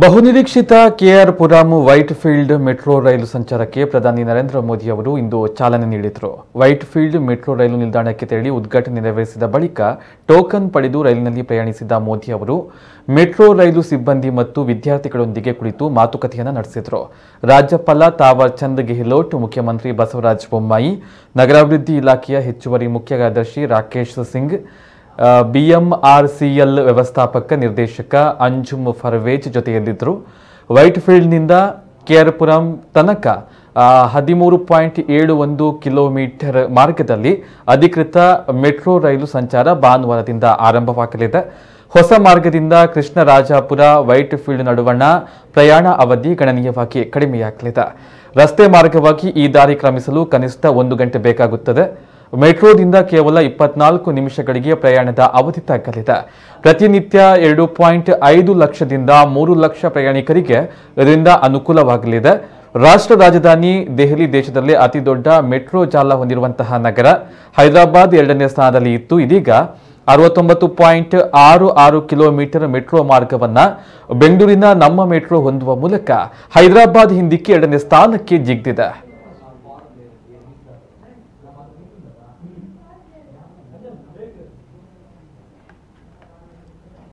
ಬಹುನಿರೀಕ್ಷಿತ KR Puram Whitefield metro ರೈಲು ಸಂಚಾರಕ್ಕೆ ಪ್ರಧಾನಿ ನರೇಂದ್ರ ಮೋದಿ ಅವರು ಇಂದು ಚಾಲನೆ ನೀಡಿದರು. ವೈಟ್ ಫೀಲ್ಡ್ ಮೆಟ್ರೋ ರೈಲು ನಿಲ್ದಾಣಕ್ಕೆ ತೆರಳಿ ಉದ್ಘಾಟನೆ ನೆರವೇರಿಸಿದ ಬಳಿಕ ಟೋಕನ್ ಪಡೆದು ರೈಲಿನಲ್ಲಿ ಪ್ರಯಾಣಿಸಿದ ಮೋದಿ ಅವರು ಮೆಟ್ರೋ ರೈಲು ಸಿಬ್ಬಂದಿ ಮತ್ತು ವಿದ್ಯಾರ್ಥಿಗಳೊಂದಿಗೆ ಕುಳಿತು ಮಾತುಕತೆಯನ್ನು ನಡೆಸಿದರು. ರಾಜ್ಯಪಾಲ ತಾವರ್ ಚಂದ್ ಗೆಹ್ಲೋಟ್, ಮುಖ್ಯಮಂತ್ರಿ ಬಸವರಾಜ ಬೊಮ್ಮಾಯಿ, ನಗರಾಭಿವೃದ್ಧಿ ಇಲಾಖೆಯ ಹೆಚ್ಚುವರಿ ಮುಖ್ಯ ಕಾರ್ಯದರ್ಶಿ ರಾಕೇಶ್ ಸಿಂಗ್, BMRCL ವ್ಯವಸ್ಥಾಪಕ ನಿರ್ದೇಶಕ ಅಂಜುಮ್ ಫರ್ವೇಜ್ ಜೊತೆಯಲ್ಲಿದ್ದರು. ವೈಟ್ ಫೀಲ್ಡ್ನಿಂದ ಕೆಆರ್ ಪುರಂ ತನಕ 13.71 ಕಿಲೋಮೀಟರ್ ಮಾರ್ಗದಲ್ಲಿ ಅಧಿಕೃತ ಮೆಟ್ರೋ ರೈಲು ಸಂಚಾರ ಭಾನುವಾರದಿಂದ ಆರಂಭವಾಗಲಿದೆ. ಹೊಸ ಮಾರ್ಗದಿಂದ ಕೃಷ್ಣರಾಜಪುರ ವೈಟ್ ಫೀಲ್ಡ್ ನಡುವಣ ಪ್ರಯಾಣ ಅವಧಿ ಗಣನೀಯವಾಗಿ ಕಡಿಮೆಯಾಗಲಿದೆ. ರಸ್ತೆ ಮಾರ್ಗವಾಗಿ ಈ ದಾರಿ ಕ್ರಮಿಸಲು ಕನಿಷ್ಠ 1 ಗಂಟೆ ಬೇಕಾಗುತ್ತದೆ. ಮೆಟ್ರೋದಿಂದ ಕೇವಲ 24 ನಿಮಿಷಗಳಿಗೆ ಪ್ರಯಾಣದ ಅವಧಿ ತಗ್ಗಲಿದೆ. ಪ್ರತಿನಿತ್ಯ 2.5 ಲಕ್ಷದಿಂದ 3 ಲಕ್ಷ ಪ್ರಯಾಣಿಕರಿಗೆ ಇದರಿಂದ ಅನುಕೂಲವಾಗಲಿದೆ. ರಾಷ್ಟ್ರ ರಾಜಧಾನಿ ದೆಹಲಿ ದೇಶದಲ್ಲೇ ಅತಿ ದೊಡ್ಡ ಮೆಟ್ರೋ ಜಾಲ ಹೊಂದಿರುವಂತಹ ನಗರ. ಹೈದರಾಬಾದ್ 2ನೇ ಸ್ಥಾನದಲ್ಲಿ ಇತ್ತು. ಇದೀಗ 69.66 ಕಿಲೋಮೀಟರ್ ಮೆಟ್ರೋ ಮಾರ್ಗವನ್ನ ಬೆಂಗಳೂರಿನ ನಮ್ಮ ಮೆಟ್ರೋ ಹೊಂದುವ ಮೂಲಕ ಹೈದರಾಬಾದ್ ಹಿಂದಿಕ್ಕಿ 2ನೇ ಸ್ಥಾನಕ್ಕೆ ಜಿಗಿದಿದೆ.